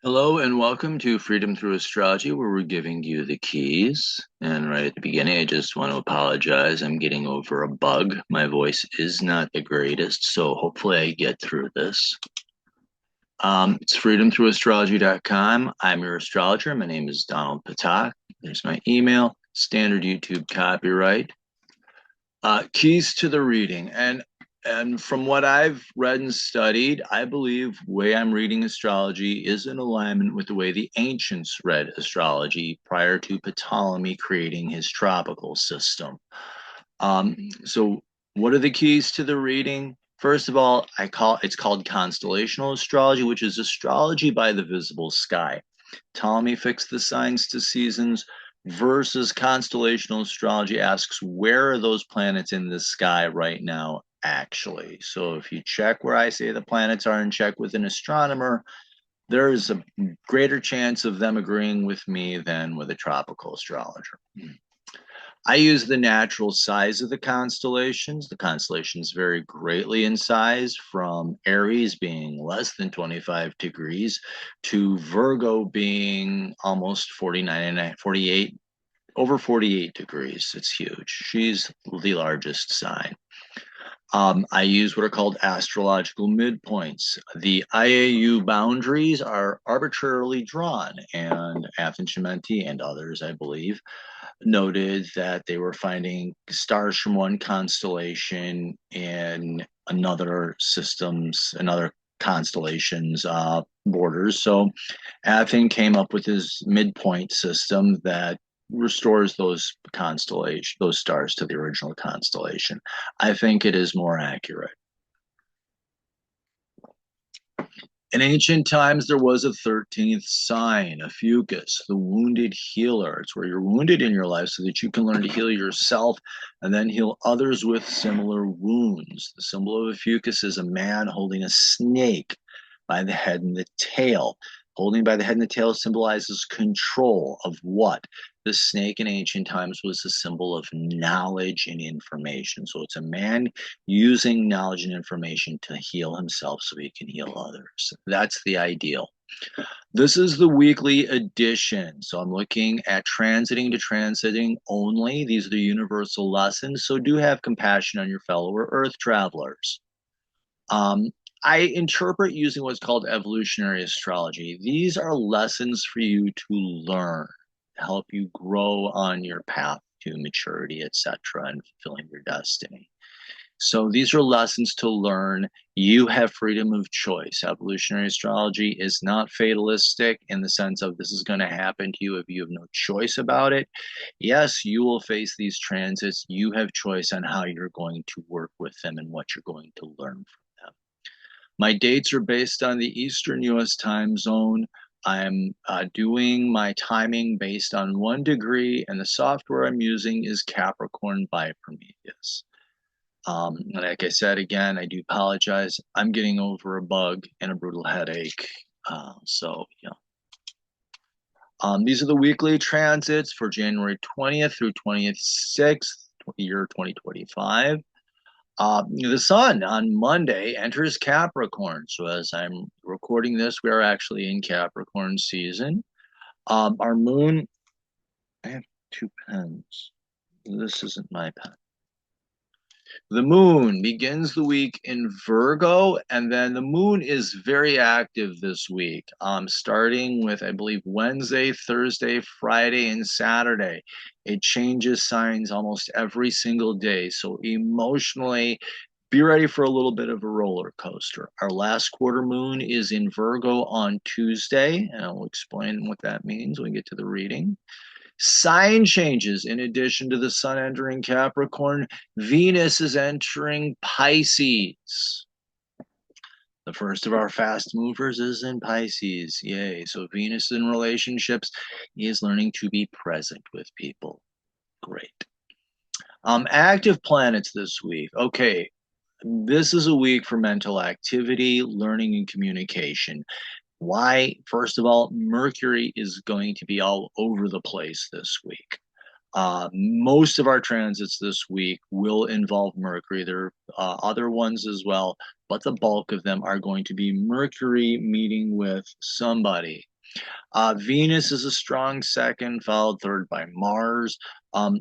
Hello and welcome to Freedom Through Astrology, where we're giving you the keys. And right at the beginning, I just want to apologize. I'm getting over a bug. My voice is not the greatest, so hopefully I get through this. It's freedomthroughastrology.com. I'm your astrologer. My name is Donald Patak. There's my email, standard YouTube copyright. Keys to the reading. And from what I've read and studied, I believe the way I'm reading astrology is in alignment with the way the ancients read astrology prior to Ptolemy creating his tropical system. So what are the keys to the reading? First of all, it's called constellational astrology, which is astrology by the visible sky. Ptolemy fixed the signs to seasons versus constellational astrology asks where are those planets in the sky right now actually. So if you check where I say the planets are and check with an astronomer, there's a greater chance of them agreeing with me than with a tropical astrologer. I use the natural size of the constellations. The constellations vary greatly in size, from Aries being less than 25 degrees to Virgo being almost 49 and 48, over 48 degrees. It's huge. She's the largest sign. I use what are called astrological midpoints. The IAU boundaries are arbitrarily drawn, and Athens and others, I believe, noted that they were finding stars from one constellation in another constellations borders. So Athens came up with his midpoint system that restores those stars to the original constellation. I think it is more accurate. In ancient times, there was a 13th sign, Ophiuchus, the wounded healer. It's where you're wounded in your life so that you can learn to heal yourself and then heal others with similar wounds. The symbol of Ophiuchus is a man holding a snake by the head and the tail. Holding by the head and the tail symbolizes control of what? The snake in ancient times was a symbol of knowledge and information. So it's a man using knowledge and information to heal himself so he can heal others. That's the ideal. This is the weekly edition. So I'm looking at transiting to transiting only. These are the universal lessons. So do have compassion on your fellow Earth travelers. Um, I interpret using what's called evolutionary astrology. These are lessons for you to learn, to help you grow on your path to maturity, etc., and fulfilling your destiny. So these are lessons to learn. You have freedom of choice. Evolutionary astrology is not fatalistic in the sense of this is going to happen to you if you have no choice about it. Yes, you will face these transits. You have choice on how you're going to work with them and what you're going to learn from them. My dates are based on the Eastern US time zone. I'm doing my timing based on 1 degree, and the software I'm using is Capricorn by Prometheus. Like I said, again, I do apologize. I'm getting over a bug and a brutal headache. Yeah. These are the weekly transits for January 20th through 26th, year 2025. The sun on Monday enters Capricorn. So as I'm recording this, we are actually in Capricorn season. Our moon, I have two pens. This isn't my pen. The moon begins the week in Virgo, and then the moon is very active this week, starting with, I believe, Wednesday, Thursday, Friday, and Saturday. It changes signs almost every single day. So emotionally, be ready for a little bit of a roller coaster. Our last quarter moon is in Virgo on Tuesday, and I'll explain what that means when we get to the reading. Sign changes. In addition to the sun entering Capricorn, Venus is entering Pisces. The first of our fast movers is in Pisces. Yay. So Venus in relationships is learning to be present with people. Great. Active planets this week. Okay. This is a week for mental activity, learning, and communication. Why? First of all, Mercury is going to be all over the place this week. Most of our transits this week will involve Mercury. There are other ones as well, but the bulk of them are going to be Mercury meeting with somebody. Venus is a strong second, followed third by Mars.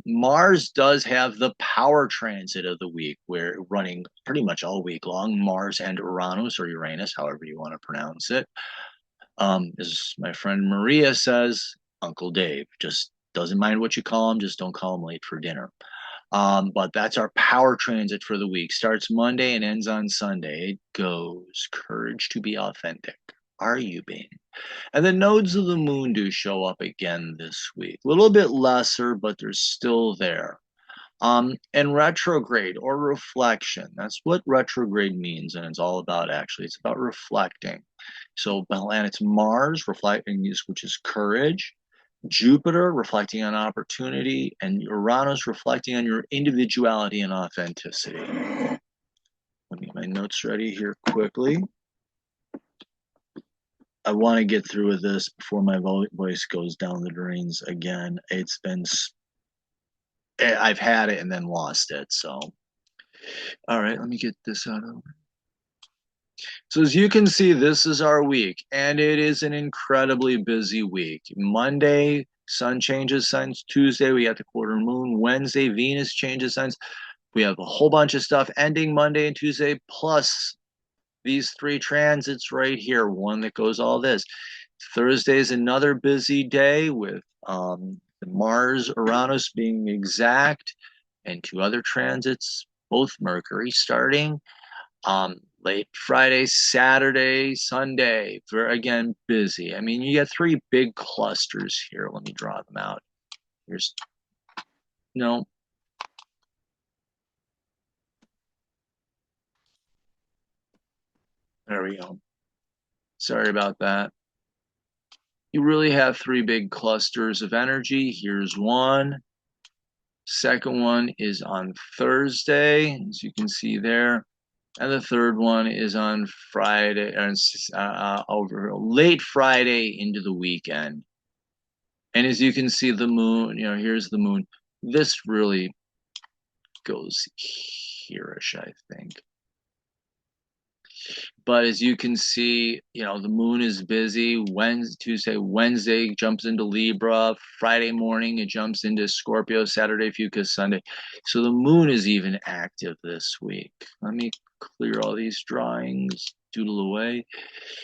Mars does have the power transit of the week. We're running pretty much all week long. Mars and Uranus, or Uranus, however you want to pronounce it. As my friend Maria says, Uncle Dave just doesn't mind what you call him, just don't call him late for dinner. But that's our power transit for the week. Starts Monday and ends on Sunday. It goes courage to be authentic. Are you being? And the nodes of the moon do show up again this week. A little bit lesser, but they're still there. And retrograde or reflection. That's what retrograde means, and it's all about actually. It's about reflecting. So planets Mars reflecting, which is courage. Jupiter reflecting on opportunity, and Uranus reflecting on your individuality and authenticity. Let me get my notes ready here quickly. I want to get through with this before my voice goes down the drains again. I've had it and then lost it. So, all right, let me get this out of. So as you can see, this is our week, and it is an incredibly busy week. Monday, Sun changes signs. Tuesday, we got the quarter moon. Wednesday, Venus changes signs. We have a whole bunch of stuff ending Monday and Tuesday, plus these three transits right here, one that goes all this. Thursday is another busy day with Mars, Uranus being exact, and two other transits, both Mercury starting. Late Friday, Saturday, Sunday, again, busy. I mean, you got three big clusters here. Let me draw them out. Here's, no. There we go. Sorry about that. You really have three big clusters of energy. Here's one. Second one is on Thursday, as you can see there. And the third one is on Friday, over late Friday into the weekend. And as you can see, the moon, here's the moon. This really goes here-ish, I think. But as you can see, the moon is busy. Wednesday jumps into Libra. Friday morning, it jumps into Scorpio. Saturday, Ophiuchus. Sunday. So the moon is even active this week. Let me clear all these drawings, doodle away.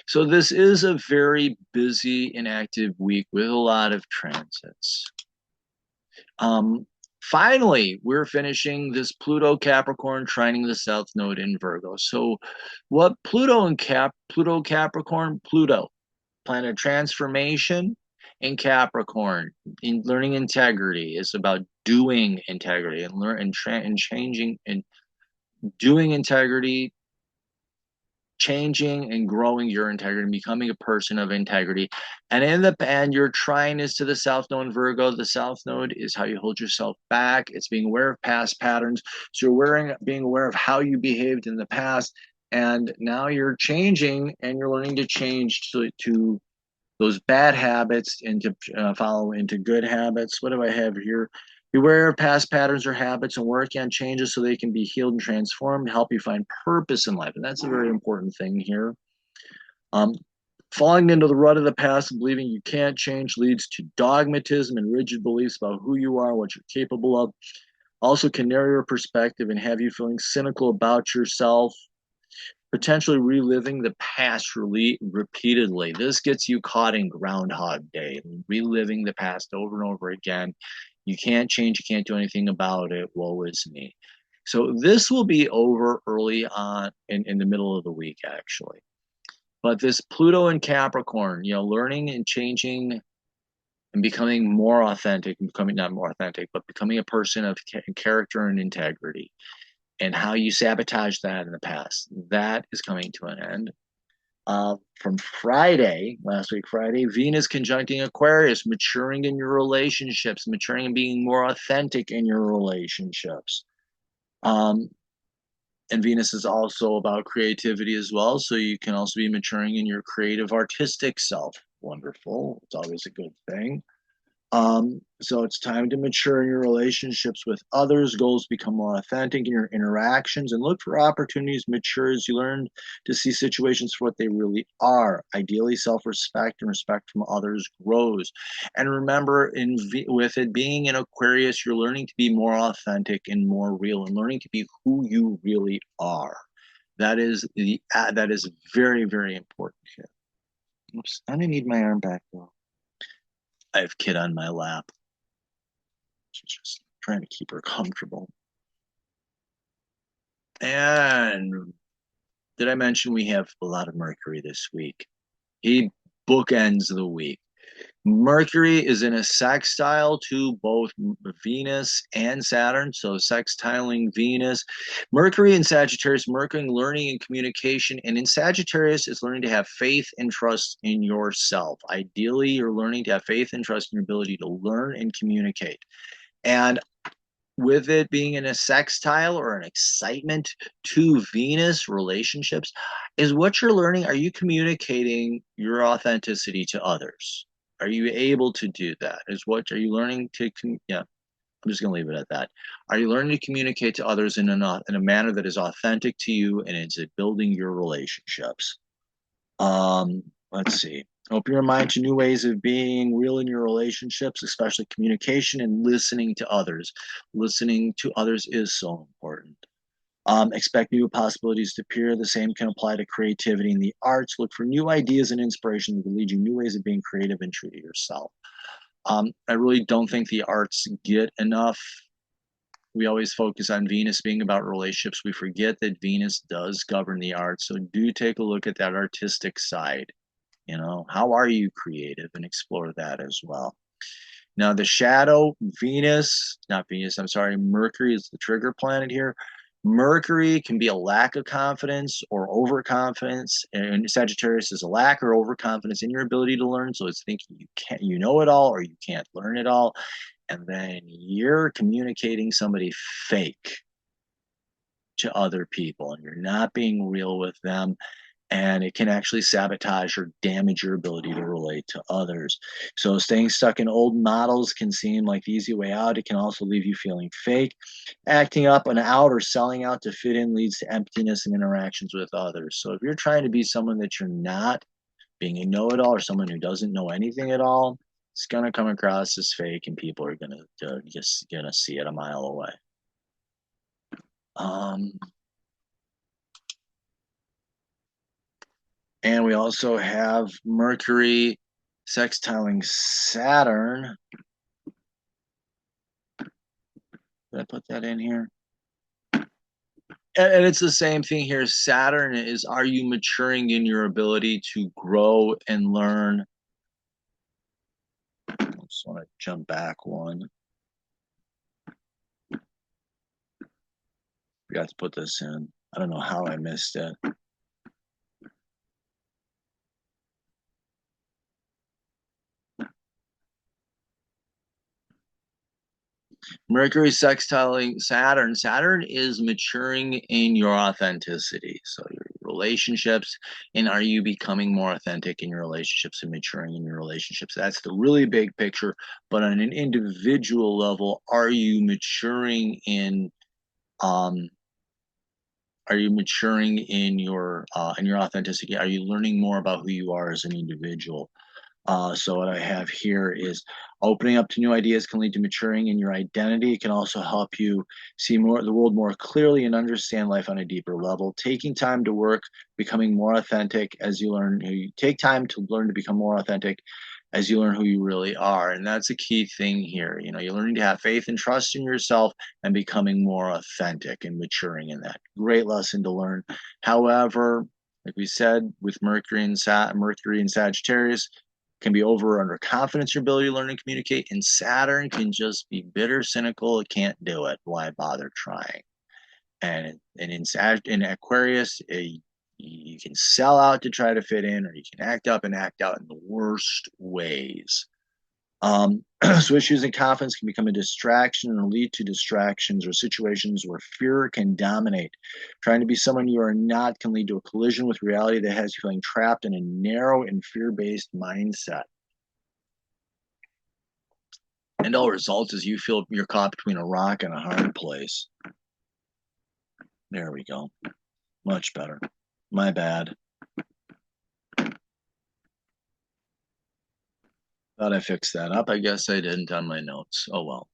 So this is a very busy and active week with a lot of transits. Finally, we're finishing this Pluto Capricorn trining the South Node in Virgo. So what Pluto Capricorn, planet of transformation in Capricorn, in learning integrity, is about doing integrity and changing and doing integrity, changing and growing your integrity and becoming a person of integrity. And in the end, your trine is to the South Node in Virgo. The South Node is how you hold yourself back. It's being aware of past patterns. So you're being aware of how you behaved in the past. And now you're changing and you're learning to change to those bad habits and to follow into good habits. What do I have here? Beware of past patterns or habits and work on changes so they can be healed and transformed, help you find purpose in life. And that's a very important thing here. Falling into the rut of the past and believing you can't change leads to dogmatism and rigid beliefs about who you are, what you're capable of. Also can narrow your perspective and have you feeling cynical about yourself, potentially reliving the past repeatedly. This gets you caught in Groundhog Day, reliving the past over and over again. You can't change, you can't do anything about it. Woe is me. So this will be over early on in the middle of the week, actually. But this Pluto and Capricorn, learning and changing and becoming more authentic, not more authentic, but becoming a person of character and integrity, and how you sabotage that in the past. That is coming to an end. From last week Friday, Venus conjuncting Aquarius, maturing in your relationships, maturing and being more authentic in your relationships. And Venus is also about creativity as well, so you can also be maturing in your creative, artistic self. Wonderful. It's always a good thing. So it's time to mature in your relationships with others. Goals become more authentic in your interactions and look for opportunities. Mature as you learn to see situations for what they really are. Ideally, self-respect and respect from others grows. And remember, with it being in Aquarius, you're learning to be more authentic and more real, and learning to be who you really are. That is very, very important here. Oops, I didn't need my arm back though. I have Kid on my lap. She's just trying to keep her comfortable. And did I mention we have a lot of Mercury this week? He bookends the week. Mercury is in a sextile to both Venus and Saturn, so sextiling Venus. Mercury in Sagittarius, Mercury learning and communication, and in Sagittarius is learning to have faith and trust in yourself. Ideally, you're learning to have faith and trust in your ability to learn and communicate. And with it being in a sextile or an excitement to Venus relationships, is what you're learning. Are you communicating your authenticity to others? Are you able to do that? Are you learning to? Yeah, I'm just going to leave it at that. Are you learning to communicate to others in a manner that is authentic to you and is it building your relationships? Let's see. Open your mind to new ways of being real in your relationships, especially communication and listening to others. Listening to others is so important. Expect new possibilities to appear. The same can apply to creativity in the arts. Look for new ideas and inspiration that will lead you new ways of being creative and true to yourself. I really don't think the arts get enough. We always focus on Venus being about relationships. We forget that Venus does govern the arts. So do take a look at that artistic side. You know, how are you creative and explore that as well. Now, the shadow, Venus, not Venus, I'm sorry, Mercury is the trigger planet here. Mercury can be a lack of confidence or overconfidence, and Sagittarius is a lack or overconfidence in your ability to learn. So it's thinking you know it all or you can't learn it all, and then you're communicating somebody fake to other people, and you're not being real with them, and it can actually sabotage or damage your ability to relate to others. So, staying stuck in old models can seem like the easy way out. It can also leave you feeling fake. Acting up and out or selling out to fit in leads to emptiness in interactions with others. So, if you're trying to be someone that you're not, being a know it all or someone who doesn't know anything at all, it's going to come across as fake, and people are going to just going to see it a mile away. Um, And we also have Mercury sextiling Saturn. Did I put that in here? And it's the same thing here. Saturn is, are you maturing in your ability to grow and learn? I just want to jump back one. Forgot to put this in. I don't know how I missed it. Mercury sextiling Saturn. Saturn is maturing in your authenticity. So your relationships, and are you becoming more authentic in your relationships and maturing in your relationships? That's the really big picture. But on an individual level, are you maturing um in your authenticity? Are you learning more about who you are as an individual? So what I have here is opening up to new ideas can lead to maturing in your identity. It can also help you see more the world more clearly and understand life on a deeper level. Taking time to work, becoming more authentic as you learn. You take time to learn to become more authentic as you learn who you really are, and that's a key thing here. You know, you're learning to have faith and trust in yourself and becoming more authentic and maturing in that. Great lesson to learn. However, like we said, with Mercury and Sagittarius, can be over or under confidence your ability to learn and communicate, and Saturn can just be bitter, cynical. It can't do it. Why bother trying? And in Aquarius, you can sell out to try to fit in, or you can act up and act out in the worst ways. So issues in confidence can become a distraction and lead to distractions or situations where fear can dominate. Trying to be someone you are not can lead to a collision with reality that has you feeling trapped in a narrow and fear-based mindset. End all result is you feel you're caught between a rock and a hard place. There we go. Much better. My bad. Thought I fixed that up. I guess I didn't on my notes. Oh well.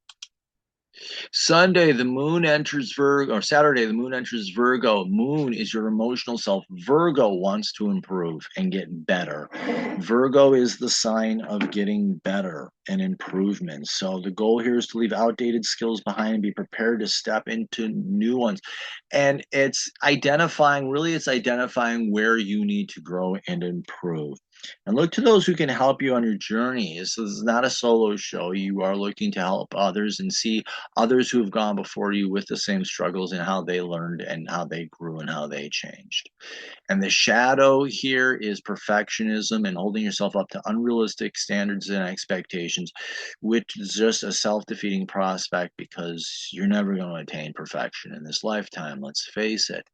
Sunday, the moon enters Virgo, or Saturday, the moon enters Virgo. Moon is your emotional self. Virgo wants to improve and get better. Virgo is the sign of getting better and improvement. So the goal here is to leave outdated skills behind and be prepared to step into new ones. And it's identifying where you need to grow and improve. And look to those who can help you on your journey. This is not a solo show. You are looking to help others and see others who have gone before you with the same struggles and how they learned and how they grew and how they changed. And the shadow here is perfectionism and holding yourself up to unrealistic standards and expectations, which is just a self-defeating prospect because you're never going to attain perfection in this lifetime. Let's face it.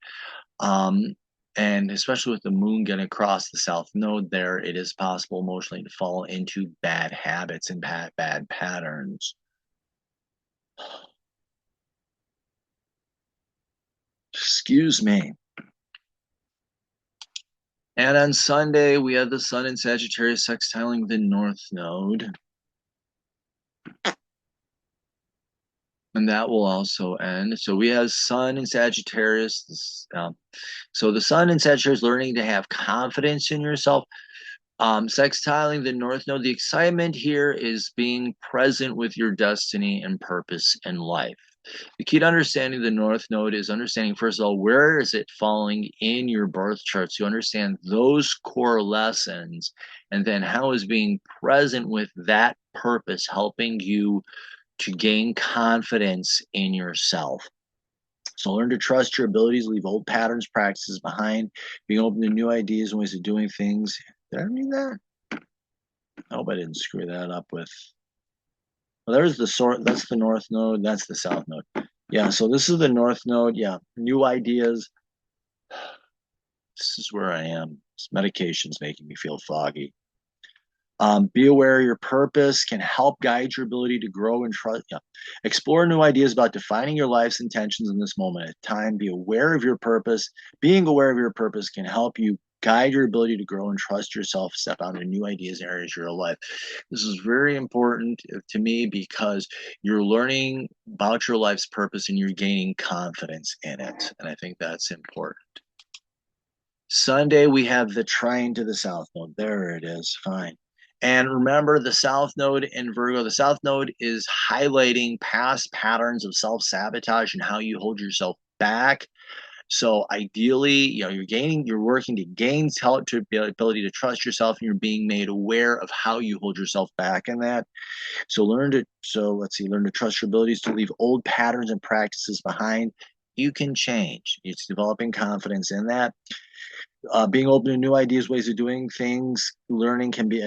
And especially with the moon getting across the south node there, it is possible emotionally to fall into bad habits and bad patterns. Excuse me. And on Sunday, we have the sun in Sagittarius sextiling the north node. And that will also end. So we have sun in Sagittarius. So the sun in Sagittarius, learning to have confidence in yourself. Sextiling the north node, the excitement here is being present with your destiny and purpose in life. The key to understanding the north node is understanding, first of all, where is it falling in your birth chart, so you understand those core lessons, and then how is being present with that purpose helping you to gain confidence in yourself. So learn to trust your abilities, leave old patterns, practices behind, being open to new ideas and ways of doing things. Did I read that? I hope I didn't screw that up with. Well, there's the sort. That's the north node. That's the south node. Yeah. So this is the north node. Yeah. New ideas. This is where I am. This medication's making me feel foggy. Be aware your purpose can help guide your ability to grow and trust. Yeah. Explore new ideas about defining your life's intentions in this moment of time. Be aware of your purpose. Being aware of your purpose can help you guide your ability to grow and trust yourself, step out into new ideas and areas of your life. This is very important to me because you're learning about your life's purpose and you're gaining confidence in it. And I think that's important. Sunday, we have the trine to the south node. There it is. Fine. And remember the south node in Virgo, the south node is highlighting past patterns of self-sabotage and how you hold yourself back. So ideally, you're working to gain to the ability to trust yourself, and you're being made aware of how you hold yourself back in that. So learn to trust your abilities, to leave old patterns and practices behind. You can change. It's developing confidence in that. Being open to new ideas, ways of doing things, learning can be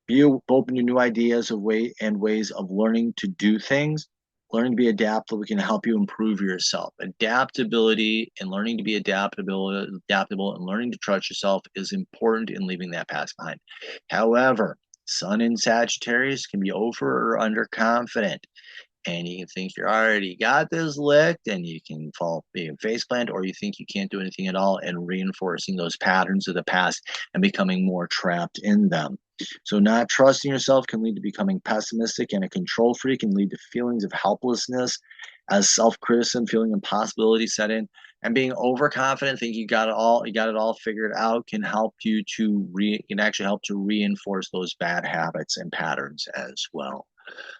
be open to new ideas of ways of learning to do things. Learning to be adaptable can help you improve yourself. Adaptability and learning to be adaptable and learning to trust yourself is important in leaving that past behind. However, sun in Sagittarius can be over or underconfident, and you can think you already got this licked and you can fall being face plant, or you think you can't do anything at all and reinforcing those patterns of the past and becoming more trapped in them. So not trusting yourself can lead to becoming pessimistic, and a control freak can lead to feelings of helplessness as self-criticism, feeling impossibility set in, and being overconfident, think you got it all figured out, can actually help to reinforce those bad habits and patterns as well.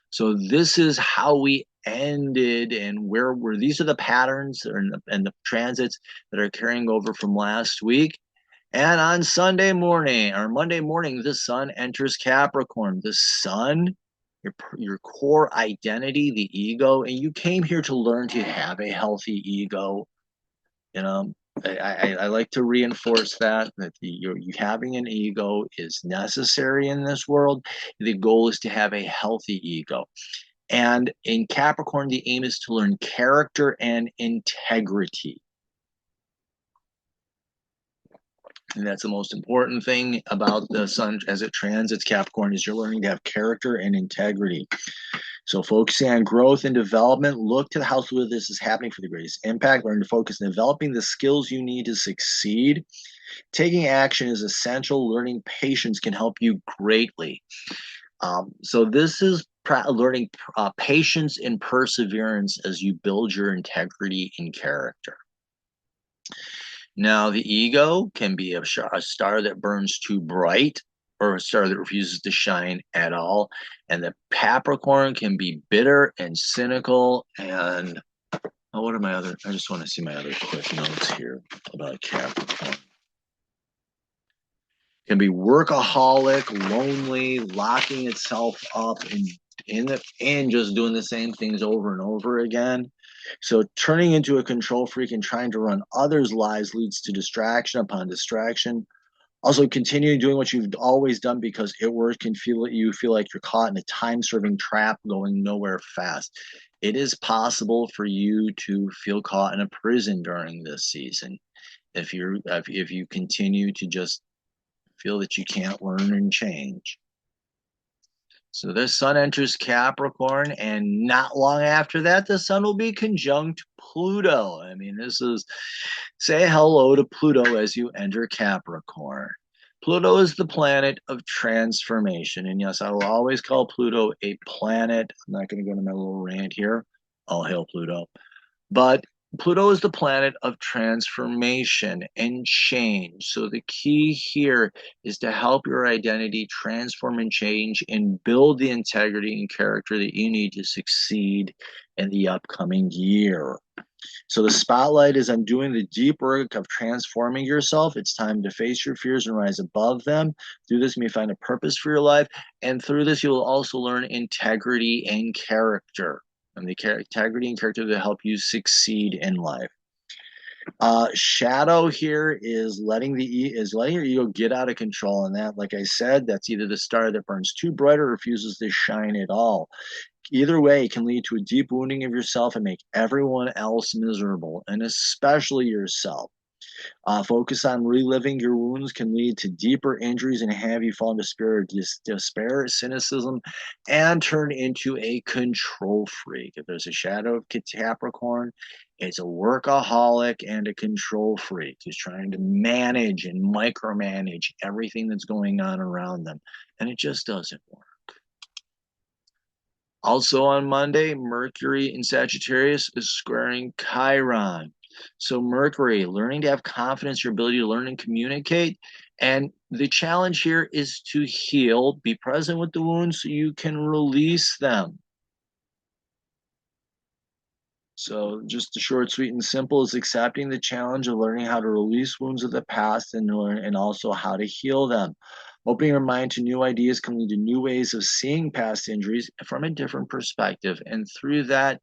So this is how we ended, and where these are the patterns and the transits that are carrying over from last week. And on Sunday morning or Monday morning, the sun enters Capricorn. The sun, your core identity, the ego, and you came here to learn to have a healthy ego. You know, I like to reinforce that you having an ego is necessary in this world. The goal is to have a healthy ego. And in Capricorn, the aim is to learn character and integrity. And that's the most important thing about the sun as it transits Capricorn is you're learning to have character and integrity. So focusing on growth and development, look to the house where this is happening for the greatest impact. Learn to focus on developing the skills you need to succeed. Taking action is essential. Learning patience can help you greatly. So this is learning patience and perseverance as you build your integrity and character. Now, the ego can be a star that burns too bright or a star that refuses to shine at all. And the Capricorn can be bitter and cynical. And oh, what are my other? I just want to see my other quick notes here about Capricorn. Can be workaholic, lonely, locking itself up in just doing the same things over and over again. So turning into a control freak and trying to run others' lives leads to distraction upon distraction. Also, continuing doing what you've always done because it works can you feel like you're caught in a time-serving trap going nowhere fast. It is possible for you to feel caught in a prison during this season if you continue to just feel that you can't learn and change. So the sun enters Capricorn, and not long after that, the sun will be conjunct Pluto. I mean, this is say hello to Pluto as you enter Capricorn. Pluto is the planet of transformation. And yes, I will always call Pluto a planet. I'm not going to go into my little rant here. All hail Pluto. But Pluto is the planet of transformation and change. So the key here is to help your identity transform and change and build the integrity and character that you need to succeed in the upcoming year. So the spotlight is on doing the deep work of transforming yourself. It's time to face your fears and rise above them. Through this, you may find a purpose for your life. And through this, you will also learn integrity and character. And the integrity and character that help you succeed in life. Shadow here is letting your ego get out of control, and that, like I said, that's either the star that burns too bright or refuses to shine at all. Either way, it can lead to a deep wounding of yourself and make everyone else miserable, and especially yourself. Focus on reliving your wounds can lead to deeper injuries and have you fall into despair, cynicism, and turn into a control freak. If there's a shadow of Capricorn, it's a workaholic and a control freak who's trying to manage and micromanage everything that's going on around them. And it just doesn't work. Also on Monday, Mercury in Sagittarius is squaring Chiron. So Mercury, learning to have confidence, your ability to learn and communicate. And the challenge here is to heal, be present with the wounds so you can release them. So just the short, sweet, and simple is accepting the challenge of learning how to release wounds of the past and also how to heal them. Opening your mind to new ideas can lead to new ways of seeing past injuries from a different perspective. And through that,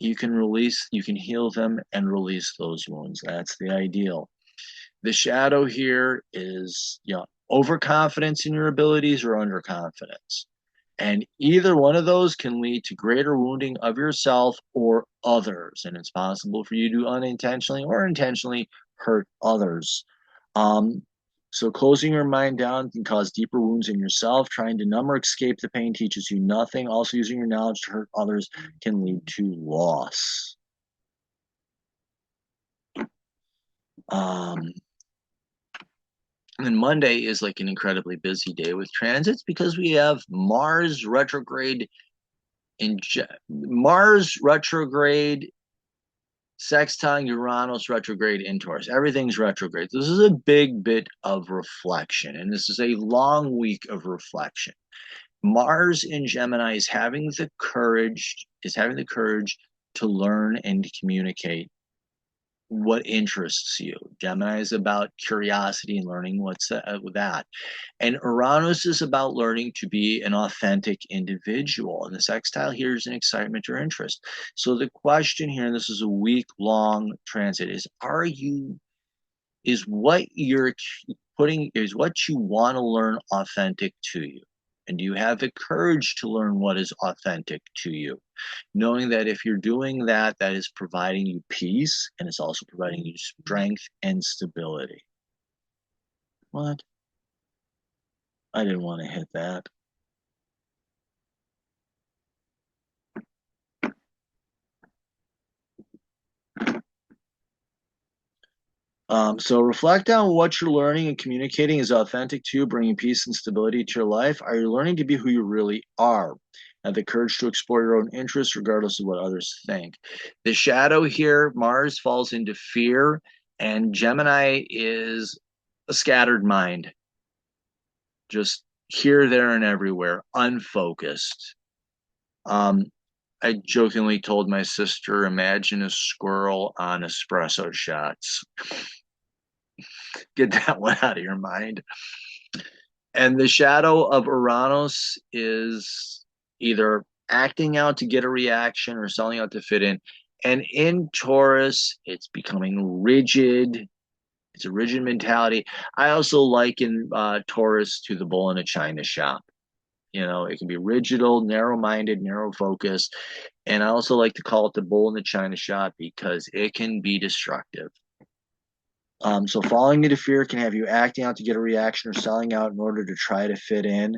you can heal them and release those wounds. That's the ideal. The shadow here is, overconfidence in your abilities or underconfidence. And either one of those can lead to greater wounding of yourself or others. And it's possible for you to unintentionally or intentionally hurt others. So closing your mind down can cause deeper wounds in yourself. Trying to numb or escape the pain teaches you nothing. Also, using your knowledge to hurt others can lead to loss. And then Monday is like an incredibly busy day with transits because we have Mars retrograde sextile Uranus retrograde in Taurus. Everything's retrograde. This is a big bit of reflection, and this is a long week of reflection. Mars in Gemini is having the courage to learn and to communicate what interests you. Gemini is about curiosity and learning what's that. And Uranus is about learning to be an authentic individual. And the sextile here is an excitement or interest. So the question here, and this is a week-long transit, is what you want to learn authentic to you? And do you have the courage to learn what is authentic to you? Knowing that if you're doing that, that is providing you peace and it's also providing you strength and stability. What? I didn't want to hit that. So reflect on what you're learning and communicating is authentic to you, bringing peace and stability to your life. Are you learning to be who you really are? Have the courage to explore your own interests regardless of what others think. The shadow here, Mars falls into fear, and Gemini is a scattered mind, just here, there, and everywhere, unfocused. Um, I jokingly told my sister, imagine a squirrel on espresso shots. Get that one out of your mind. And the shadow of Uranus is either acting out to get a reaction or selling out to fit in. And in Taurus, it's becoming rigid. It's a rigid mentality. I also liken Taurus to the bull in a china shop. You know, it can be rigid, narrow-minded, narrow-focused. And I also like to call it the bull in the china shop because it can be destructive. So falling into fear can have you acting out to get a reaction or selling out in order to try to fit in.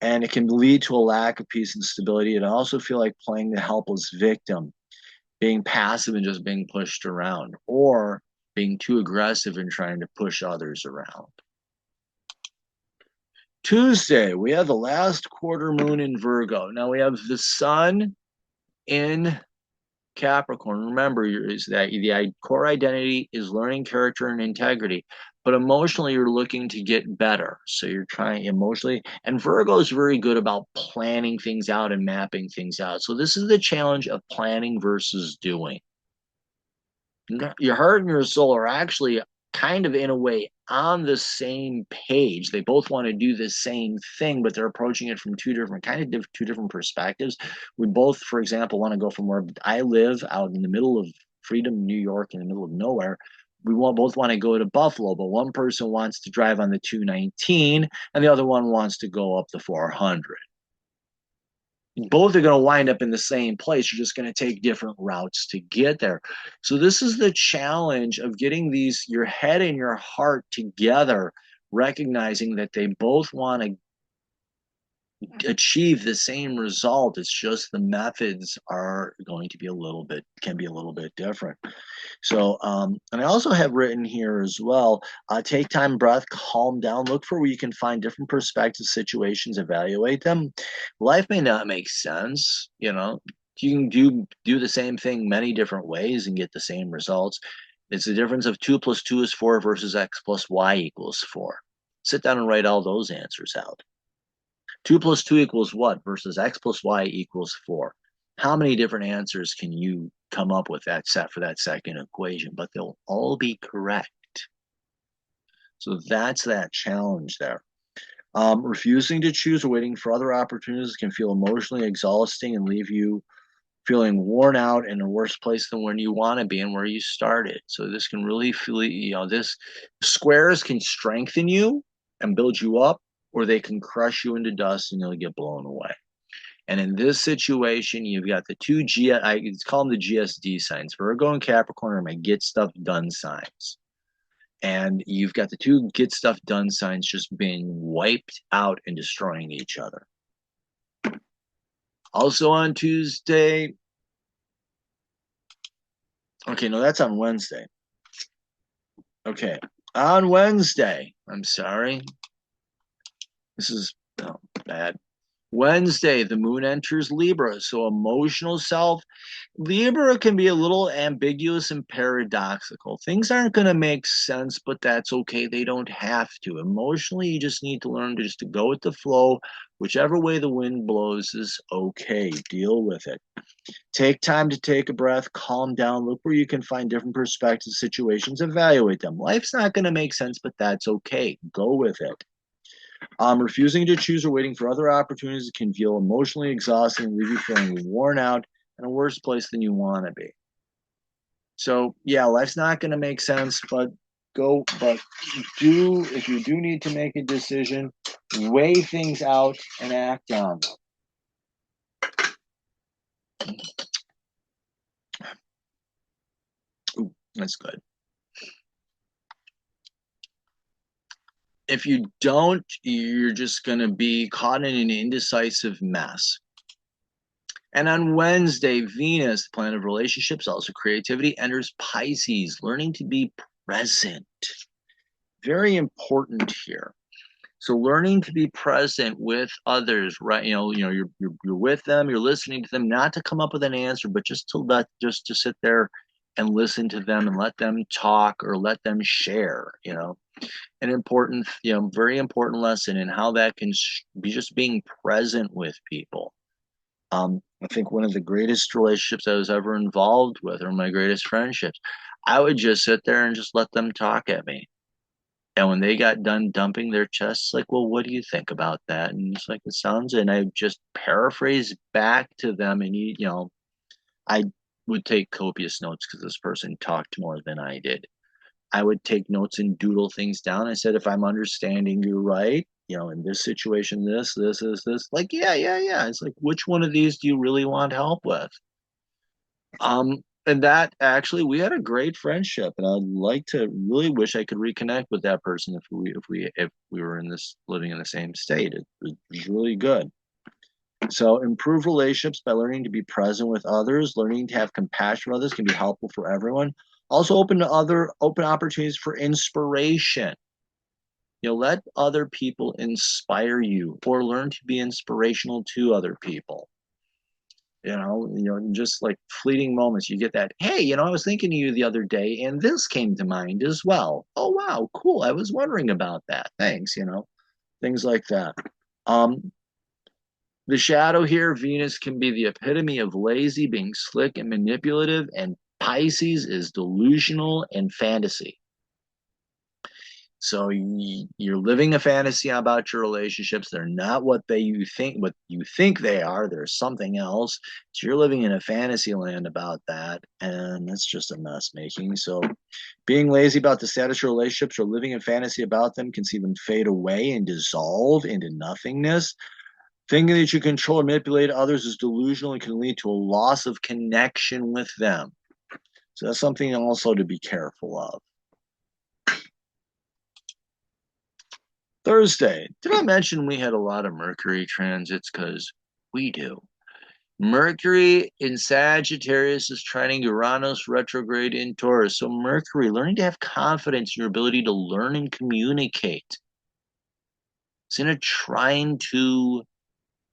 And it can lead to a lack of peace and stability. And I also feel like playing the helpless victim, being passive and just being pushed around, or being too aggressive and trying to push others around. Tuesday, we have the last quarter moon in Virgo. Now we have the sun in Capricorn. Remember, is that the core identity is learning, character, and integrity. But emotionally, you're looking to get better. So you're trying emotionally. And Virgo is very good about planning things out and mapping things out. So this is the challenge of planning versus doing. Your heart and your soul are actually kind of in a way on the same page. They both want to do the same thing, but they're approaching it from two different perspectives. We both, for example, want to go from where I live out in the middle of Freedom, New York, in the middle of nowhere. We both want to go to Buffalo, but one person wants to drive on the 219 and the other one wants to go up the 400. Both are going to wind up in the same place. You're just going to take different routes to get there. So this is the challenge of getting your head and your heart together, recognizing that they both want to achieve the same result. It's just the methods are going to be can be a little bit different. So, and I also have written here as well, take time, breath, calm down, look for where you can find different perspectives, situations, evaluate them. Life may not make sense, you know. You can do the same thing many different ways and get the same results. It's the difference of 2 plus 2 is 4 versus X plus Y equals 4. Sit down and write all those answers out. 2 plus 2 equals what versus X plus Y equals 4. How many different answers can you come up with for that second equation? But they'll all be correct. So that's that challenge there. Refusing to choose or waiting for other opportunities can feel emotionally exhausting and leave you feeling worn out in a worse place than when you want to be and where you started. So this can really feel, this squares can strengthen you and build you up, or they can crush you into dust and you'll get blown away. And in this situation, you've got the two I call them the GSD signs. Virgo and Capricorn are my get stuff done signs. And you've got the two get stuff done signs just being wiped out and destroying each other. Also on Tuesday. Okay, no, that's on Wednesday. Okay, on Wednesday. I'm sorry. This is bad. Wednesday, the moon enters Libra. So emotional self. Libra can be a little ambiguous and paradoxical. Things aren't going to make sense, but that's okay. They don't have to. Emotionally, you just need to learn to go with the flow. Whichever way the wind blows is okay. Deal with it. Take time to take a breath, calm down, look where you can find different perspectives, situations, evaluate them. Life's not going to make sense, but that's okay. Go with it. Refusing to choose or waiting for other opportunities can feel emotionally exhausting and leave you feeling worn out in a worse place than you want to be. So yeah, life's not going to make sense, but if you do need to make a decision, weigh things out and act on them. Ooh, that's good. If you don't, you're just going to be caught in an indecisive mess. And on Wednesday, Venus, the planet of relationships, also creativity, enters Pisces, learning to be present. Very important here. So learning to be present with others, right? You're with them, you're listening to them, not to come up with an answer, but just to sit there and listen to them and let them talk or let them share. An important, very important lesson in how that can be just being present with people. I think one of the greatest relationships I was ever involved with, or my greatest friendships, I would just sit there and just let them talk at me. And when they got done dumping their chests, like, well, what do you think about that? And it's like, it sounds, and I just paraphrase back to them. And, I would take copious notes because this person talked more than I did. I would take notes and doodle things down. I said, if I'm understanding you right, in this situation, this is this. Like, yeah, yeah, yeah. It's like, which one of these do you really want help with? And that actually, we had a great friendship, and I'd like to really wish I could reconnect with that person if we were in this living in the same state. It was really good. So improve relationships by learning to be present with others, learning to have compassion for others can be helpful for everyone. Also open opportunities for inspiration. Let other people inspire you or learn to be inspirational to other people. Just like fleeting moments, you get that, hey, I was thinking of you the other day and this came to mind as well. Oh, wow, cool. I was wondering about that. Thanks, things like that. Um, the shadow here, Venus can be the epitome of lazy, being slick and manipulative, and Pisces is delusional and fantasy. So you're living a fantasy about your relationships. They're not what you think they are. There's something else. So you're living in a fantasy land about that, and it's just a mess making. So being lazy about the status of relationships or living in fantasy about them can see them fade away and dissolve into nothingness. Thinking that you control or manipulate others is delusional and can lead to a loss of connection with them. So that's something also to be careful of. Thursday. Did I mention we had a lot of Mercury transits? Because we do. Mercury in Sagittarius is trining Uranus retrograde in Taurus. So Mercury, learning to have confidence in your ability to learn and communicate. It's in a trine to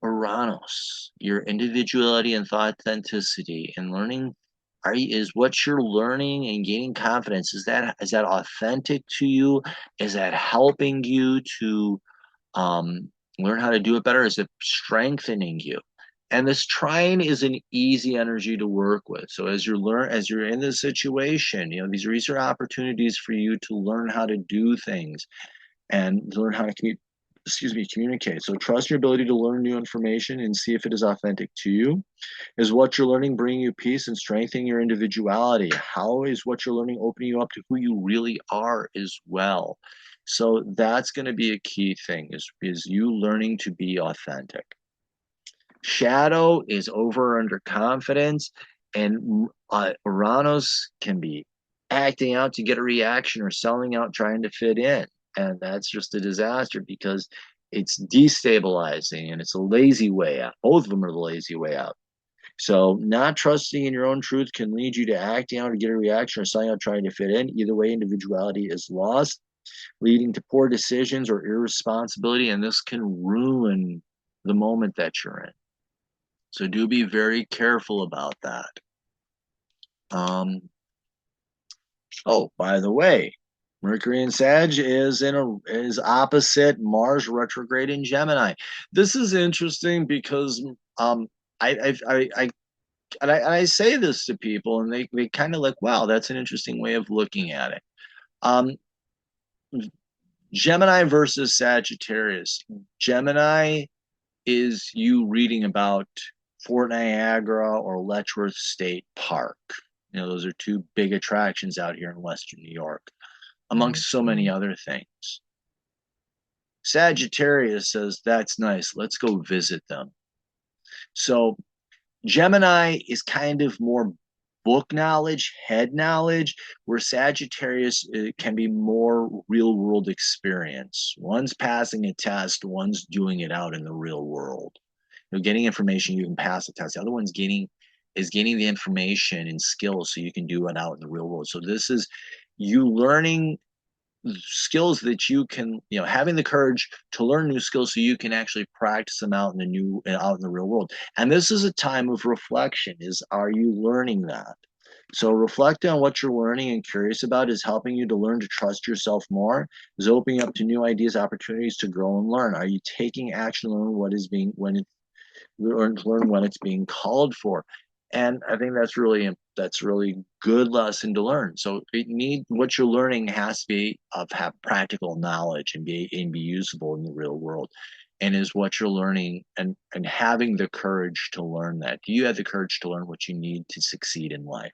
Uranus, your individuality and authenticity, and learning is what you're learning and gaining confidence. Is that authentic to you? Is that helping you to learn how to do it better? Is it strengthening you? And this trine is an easy energy to work with. So as you're in this situation, these are opportunities for you to learn how to do things and learn how to communicate. So trust your ability to learn new information and see if it is authentic to you. Is what you're learning bringing you peace and strengthening your individuality? How is what you're learning opening you up to who you really are as well? So that's going to be a key thing is you learning to be authentic. Shadow is over under confidence, and Uranus can be acting out to get a reaction or selling out trying to fit in. And that's just a disaster because it's destabilizing and it's a lazy way out. Both of them are the lazy way out. So not trusting in your own truth can lead you to acting out to get a reaction or selling out trying to fit in. Either way, individuality is lost, leading to poor decisions or irresponsibility, and this can ruin the moment that you're in. So do be very careful about that. Oh, by the way, Mercury in Sag is opposite Mars retrograde in Gemini. This is interesting because I say this to people and they kind of like, wow, that's an interesting way of looking at it. Gemini versus Sagittarius. Gemini is you reading about Fort Niagara or Letchworth State Park. Those are two big attractions out here in Western New York, amongst so many other things. Sagittarius says, that's nice. Let's go visit them. So Gemini is kind of more book knowledge, head knowledge, where Sagittarius can be more real world experience. One's passing a test, one's doing it out in the real world. Getting information, you can pass a test. The other one's getting the information and skills so you can do it out in the real world. So this is you learning skills that you can, having the courage to learn new skills so you can actually practice them out in the real world. And this is a time of reflection. Are you learning that? So reflecting on what you're learning and curious about is helping you to learn to trust yourself more, is opening up to new ideas, opportunities to grow and learn. Are you taking action to learn when it's being called for? And I think that's really good lesson to learn. So what you're learning has to have practical knowledge and be usable in the real world. And is what you're learning and having the courage to learn that. Do you have the courage to learn what you need to succeed in life?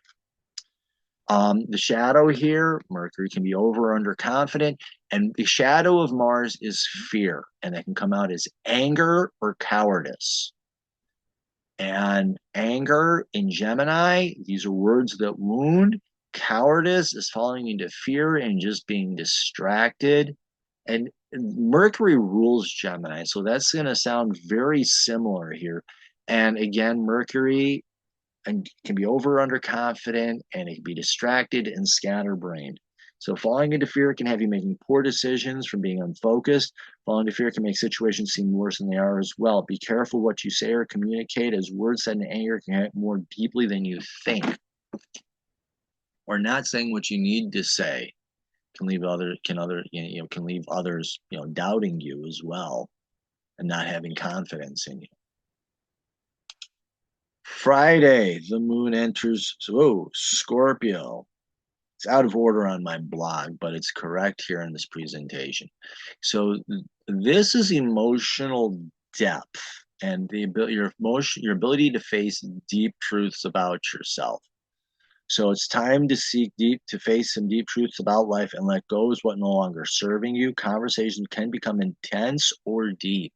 The shadow here, Mercury can be over or under confident, and the shadow of Mars is fear, and that can come out as anger or cowardice. And anger in Gemini, these are words that wound. Cowardice is falling into fear and just being distracted. And Mercury rules Gemini, so that's going to sound very similar here. And again, Mercury can be over or underconfident, and it can be distracted and scatterbrained. So falling into fear can have you making poor decisions from being unfocused. Falling into fear can make situations seem worse than they are as well. Be careful what you say or communicate, as words said in anger can hurt more deeply than you think. Or not saying what you need to say can leave others doubting you as well and not having confidence in you. Friday, the moon enters Scorpio. It's out of order on my blog, but it's correct here in this presentation. So this is emotional depth and your ability to face deep truths about yourself. So it's time to face some deep truths about life and let go of what no longer serving you. Conversations can become intense or deep.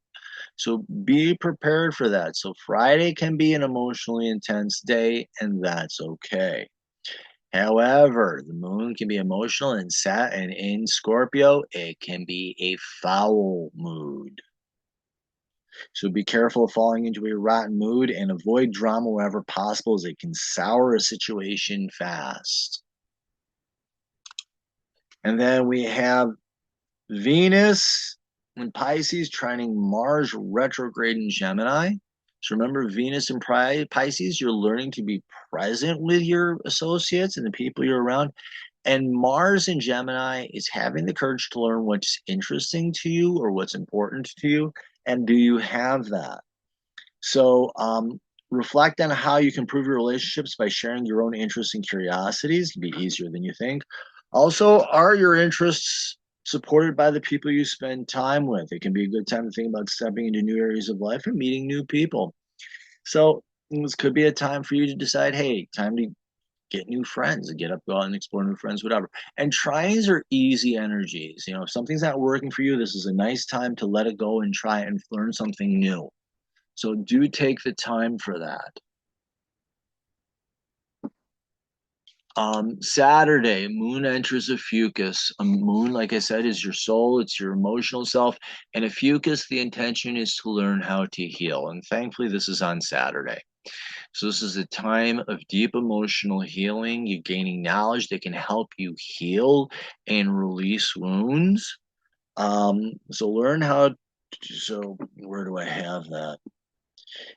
So be prepared for that. So Friday can be an emotionally intense day, and that's okay. However, the moon can be emotional and in Scorpio, it can be a foul mood. So be careful of falling into a rotten mood and avoid drama wherever possible, as it can sour a situation fast. And then we have Venus in Pisces trining Mars retrograde in Gemini. So remember, Venus in Pisces, you're learning to be present with your associates and the people you're around. And Mars in Gemini is having the courage to learn what's interesting to you or what's important to you. And do you have that? So reflect on how you can improve your relationships by sharing your own interests and curiosities. It'll be easier than you think. Also, are your interests supported by the people you spend time with? It can be a good time to think about stepping into new areas of life and meeting new people. So this could be a time for you to decide, hey, time to get new friends, get up, go out and explore new friends, whatever. And tries are easy energies. If something's not working for you, this is a nice time to let it go and try and learn something new. So do take the time for that. Saturday, moon enters Ophiuchus. A moon, like I said, is your soul. It's your emotional self. And Ophiuchus, the intention is to learn how to heal. And thankfully, this is on Saturday. So this is a time of deep emotional healing. You're gaining knowledge that can help you heal and release wounds. So learn how so where do I have that?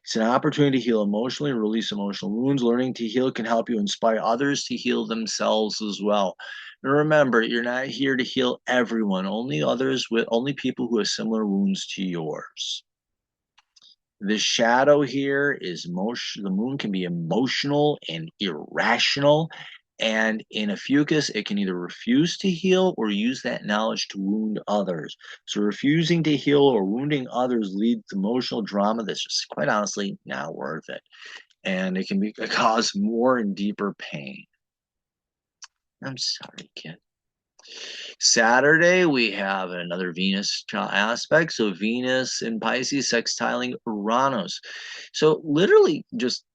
It's an opportunity to heal emotionally, release emotional wounds. Learning to heal can help you inspire others to heal themselves as well. And remember, you're not here to heal everyone, only people who have similar wounds to yours. The shadow here is the moon can be emotional and irrational. And in Ophiuchus, it can either refuse to heal or use that knowledge to wound others. So refusing to heal or wounding others leads to emotional drama that's just quite honestly not worth it. And it can cause more and deeper pain. I'm sorry, kid. Saturday, we have another Venus aspect. So Venus in Pisces sextiling Uranus. So literally just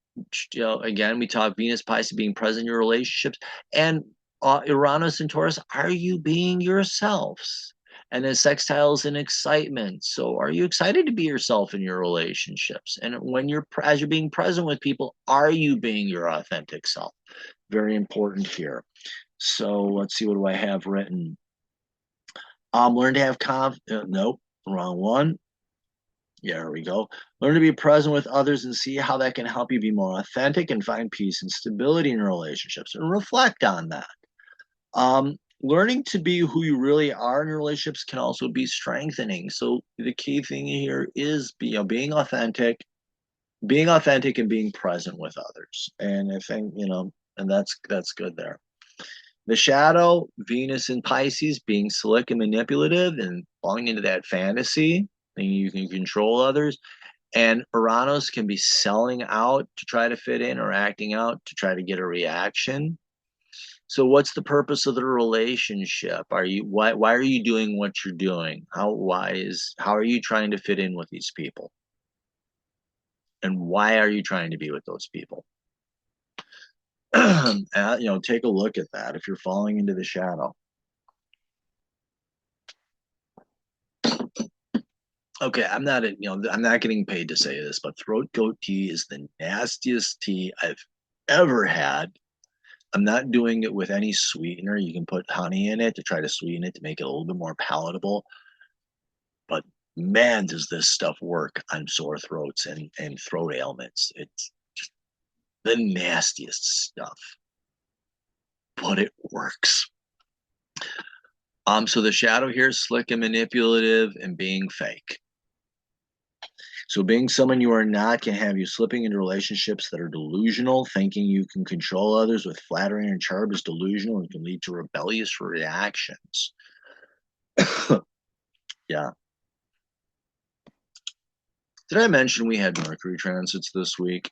again, we talk Venus, Pisces being present in your relationships, and Uranus and Taurus. Are you being yourselves? And then sextiles and excitement. So, are you excited to be yourself in your relationships? And when as you're being present with people, are you being your authentic self? Very important here. So, let's see, what do I have written? Learn to have nope, wrong one. Yeah, there we go. Learn to be present with others and see how that can help you be more authentic and find peace and stability in your relationships and reflect on that. Learning to be who you really are in your relationships can also be strengthening. So the key thing here is being authentic, and being present with others. And I think, and that's good there. The shadow, Venus in Pisces, being slick and manipulative and falling into that fantasy, thinking you can control others. And Uranus can be selling out to try to fit in or acting out to try to get a reaction. So what's the purpose of the relationship? Why are you doing what you're doing? How are you trying to fit in with these people? And why are you trying to be with those people? Take a look at that if you're falling into the shadow. Okay, I'm not getting paid to say this, but throat goat tea is the nastiest tea I've ever had. I'm not doing it with any sweetener. You can put honey in it to try to sweeten it to make it a little bit more palatable. But man, does this stuff work on sore throats and throat ailments. It's just the nastiest stuff, but it works. So the shadow here is slick and manipulative and being fake. So being someone you are not can have you slipping into relationships that are delusional. Thinking you can control others with flattery and charm is delusional and can lead to rebellious reactions. Yeah. Did I mention we had Mercury transits this week?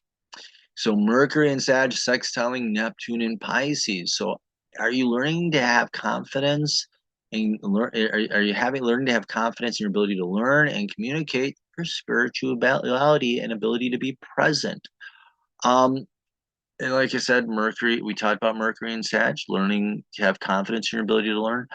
So Mercury and Sag sextiling Neptune and Pisces. So are you learning to have confidence and learn? Are you learning to have confidence in your ability to learn and communicate your spirituality and ability to be present? And like I said, Mercury. We talked about Mercury and Sag, learning to have confidence in your ability to learn.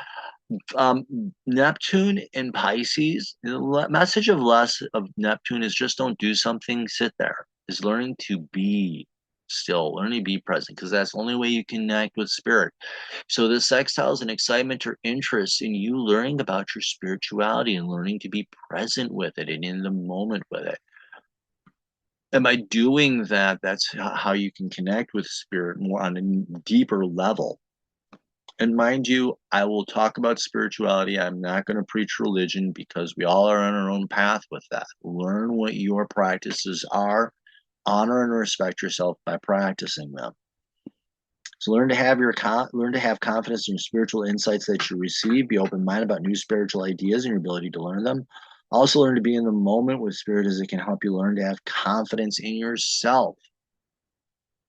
Neptune and Pisces. The message of less of Neptune is just don't do something, sit there. Is learning to be still, learning to be present, because that's the only way you connect with spirit. So the sextiles and excitement or interest in you learning about your spirituality and learning to be present with it and in the moment with it. And by doing that, that's how you can connect with spirit more on a deeper level. And mind you, I will talk about spirituality. I'm not going to preach religion because we all are on our own path with that. Learn what your practices are, honor and respect yourself by practicing them. So learn to have confidence in your spiritual insights that you receive. Be open-minded about new spiritual ideas and your ability to learn them. Also learn to be in the moment with spirit, as it can help you learn to have confidence in yourself.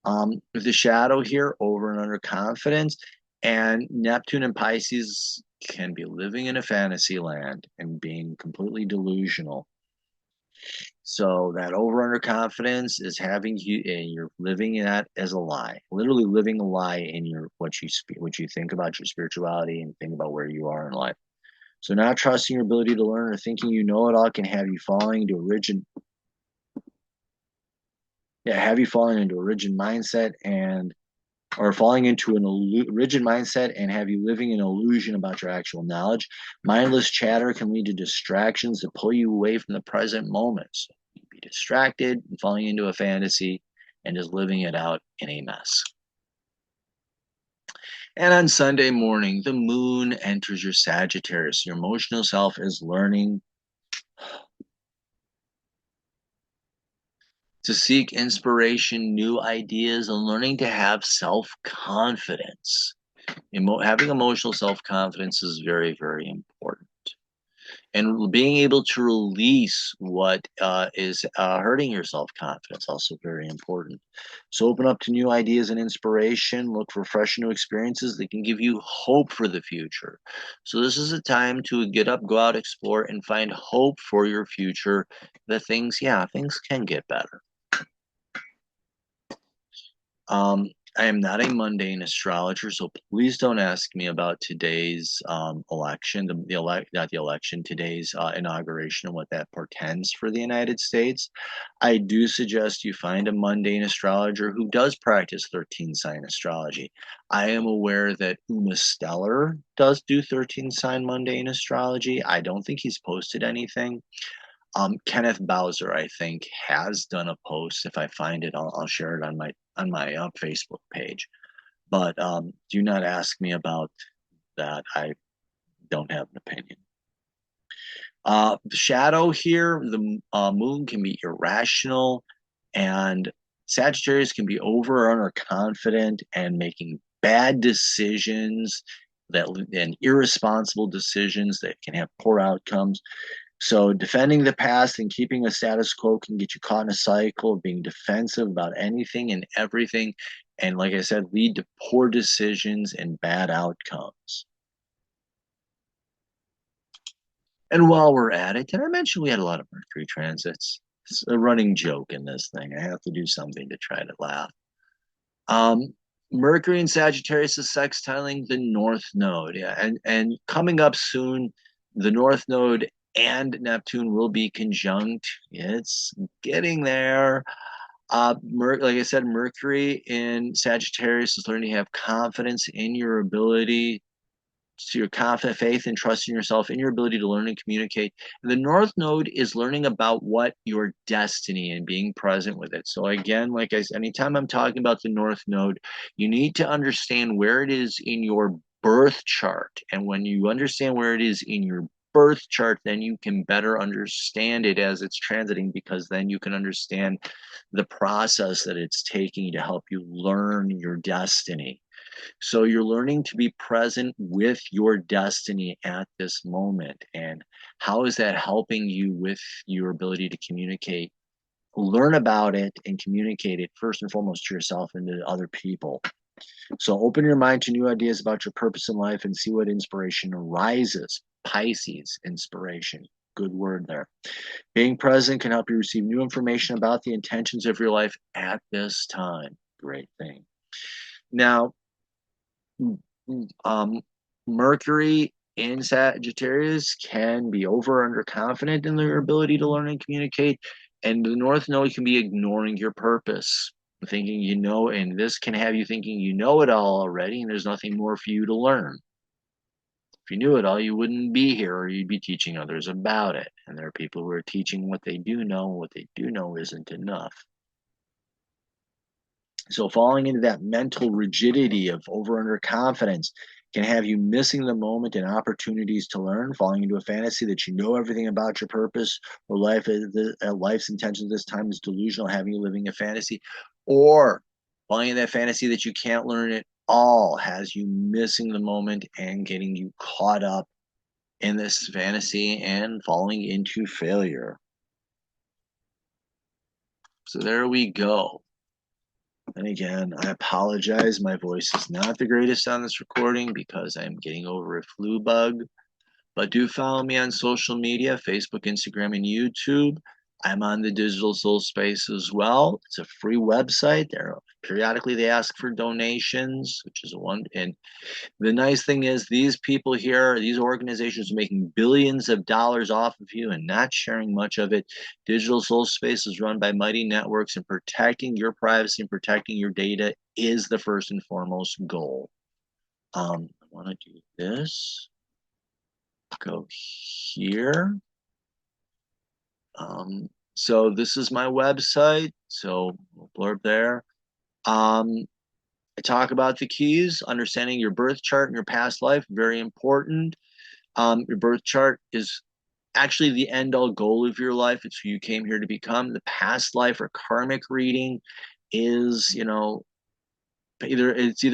With the shadow here, over and under confidence, and Neptune and Pisces can be living in a fantasy land and being completely delusional. So that over under confidence is having you, and you're living that as a lie, literally living a lie in what you think about your spirituality and think about where you are in life. So not trusting your ability to learn or thinking you know it all can have you falling into a rigid mindset or falling into rigid mindset and have you living in illusion about your actual knowledge. Mindless chatter can lead to distractions that pull you away from the present moment. So you be distracted and falling into a fantasy and just living it out in a mess. And on Sunday morning, the moon enters your Sagittarius. Your emotional self is learning to seek inspiration, new ideas, and learning to have self-confidence. Having emotional self-confidence is very, very important. And being able to release what is hurting your self-confidence, also very important. So open up to new ideas and inspiration. Look for fresh new experiences that can give you hope for the future. So this is a time to get up, go out, explore, and find hope for your future. Things can get better. I am not a mundane astrologer, so please don't ask me about today's election, not the election, today's inauguration and what that portends for the United States. I do suggest you find a mundane astrologer who does practice 13 sign astrology. I am aware that Uma Stellar does do 13 sign mundane astrology. I don't think he's posted anything. Kenneth Bowser, I think, has done a post. If I find it, I'll share it on my Facebook page. But do not ask me about that. I don't have an opinion. The shadow here, the moon can be irrational, and Sagittarius can be over or underconfident and making bad decisions and irresponsible decisions that can have poor outcomes. So defending the past and keeping a status quo can get you caught in a cycle of being defensive about anything and everything. And like I said, lead to poor decisions and bad outcomes. And while we're at it, did I mention we had a lot of Mercury transits? It's a running joke in this thing. I have to do something to try to laugh. Um, Mercury in Sagittarius is sextiling the North Node. Yeah, and coming up soon, the North Node and Neptune will be conjunct. It's getting there. Like I said, Mercury in Sagittarius is learning to have confidence in your ability, to your confident faith and trust in yourself, in your ability to learn and communicate. And the North Node is learning about what your destiny and being present with it. So again, like I said, anytime I'm talking about the North Node, you need to understand where it is in your birth chart. And when you understand where it is in your birth chart, then you can better understand it as it's transiting, because then you can understand the process that it's taking to help you learn your destiny. So you're learning to be present with your destiny at this moment. And how is that helping you with your ability to communicate? Learn about it and communicate it first and foremost to yourself and to other people. So open your mind to new ideas about your purpose in life and see what inspiration arises. Pisces, inspiration. Good word there. Being present can help you receive new information about the intentions of your life at this time. Great thing. Now, Mercury in Sagittarius can be over or underconfident in their ability to learn and communicate, and the North Node can be ignoring your purpose, thinking you know, and this can have you thinking you know it all already, and there's nothing more for you to learn. If you knew it all, you wouldn't be here, or you'd be teaching others about it. And there are people who are teaching what they do know, and what they do know isn't enough. So falling into that mental rigidity of over under confidence can have you missing the moment and opportunities to learn, falling into a fantasy that you know everything about your purpose or life's intention this time is delusional, having you living a fantasy, or falling into that fantasy that you can't learn it all has you missing the moment and getting you caught up in this fantasy and falling into failure. So there we go. And again, I apologize. My voice is not the greatest on this recording because I'm getting over a flu bug. But do follow me on social media, Facebook, Instagram, and YouTube. I'm on the Digital Soul Space as well. It's a free website. There periodically they ask for donations, which is one. And the nice thing is these people here, these organizations are making billions of dollars off of you and not sharing much of it. Digital Soul Space is run by Mighty Networks, and protecting your privacy and protecting your data is the first and foremost goal. I want to do this. Go here. So this is my website. So we'll blurb there. I talk about the keys, understanding your birth chart and your past life, very important. Your birth chart is actually the end all goal of your life. It's who you came here to become. The past life or karmic reading is, either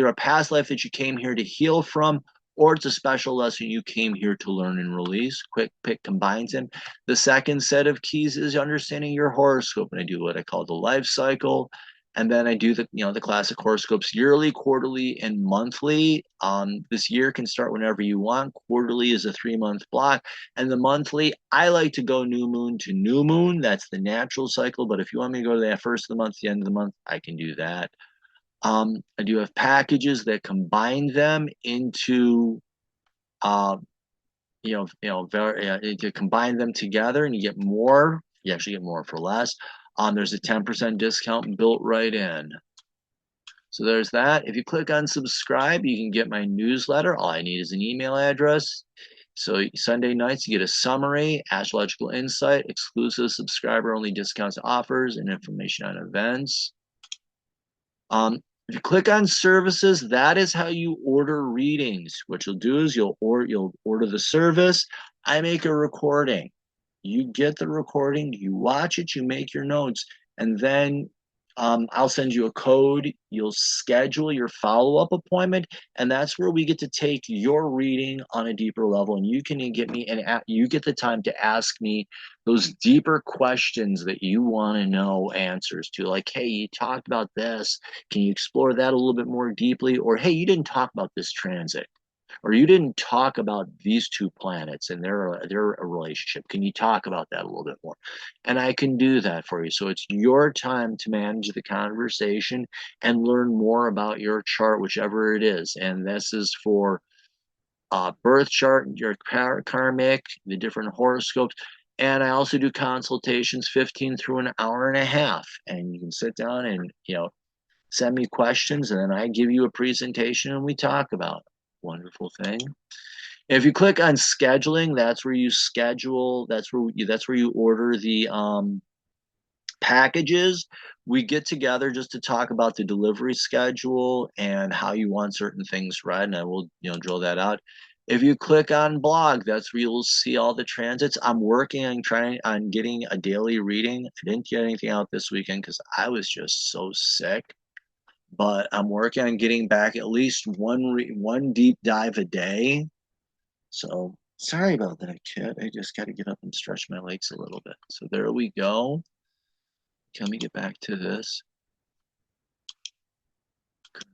a past life that you came here to heal from, or it's a special lesson you came here to learn and release. Quick pick combines them. The second set of keys is understanding your horoscope, and I do what I call the life cycle. And then I do the classic horoscopes yearly, quarterly, and monthly. This year can start whenever you want. Quarterly is a 3-month block, and the monthly I like to go new moon to new moon. That's the natural cycle. But if you want me to go to that first of the month, the end of the month, I can do that. I do have packages that combine them into, uh, to combine them together, and you get more. You actually get more for less. There's a 10% discount built right in. So there's that. If you click on subscribe, you can get my newsletter. All I need is an email address. So Sunday nights, you get a summary, astrological insight, exclusive subscriber-only discounts, offers, and information on events. If you click on services, that is how you order readings. What you'll do is you'll order the service. I make a recording. You get the recording, you watch it, you make your notes, and then I'll send you a code. You'll schedule your follow-up appointment, and that's where we get to take your reading on a deeper level. And you can get me, and you get the time to ask me those deeper questions that you want to know answers to. Like, hey, you talked about this. Can you explore that a little bit more deeply? Or, hey, you didn't talk about this transit, or you didn't talk about these two planets and their relationship. Can you talk about that a little bit more? And I can do that for you. So it's your time to manage the conversation and learn more about your chart, whichever it is. And this is for birth chart, your karmic, the different horoscopes. And I also do consultations 15 through an hour and a half. And you can sit down and, send me questions, and then I give you a presentation and we talk about it. Wonderful thing. If you click on scheduling, that's where you schedule. That's where you order the packages. We get together just to talk about the delivery schedule and how you want certain things read, and I will drill that out. If you click on blog, that's where you'll see all the transits. I'm working on trying on getting a daily reading. I didn't get anything out this weekend because I was just so sick, but I'm working on getting back at least one deep dive a day. So sorry about that, kid. I just got to get up and stretch my legs a little bit. So there we go. Let me get back to this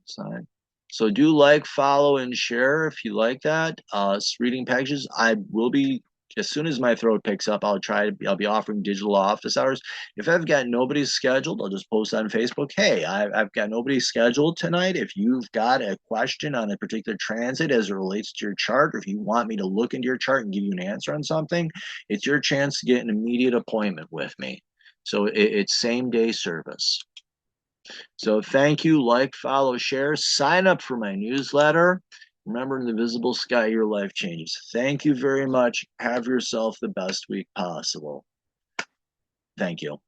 sign. So do like, follow, and share if you like that. Reading packages. I will be, as soon as my throat picks up, I'll be offering digital office hours. If I've got nobody scheduled, I'll just post on Facebook. Hey, I've got nobody scheduled tonight. If you've got a question on a particular transit as it relates to your chart, or if you want me to look into your chart and give you an answer on something, it's your chance to get an immediate appointment with me. So it's same day service. So thank you, like, follow, share, sign up for my newsletter. Remember, in the visible sky, your life changes. Thank you very much. Have yourself the best week possible. Thank you.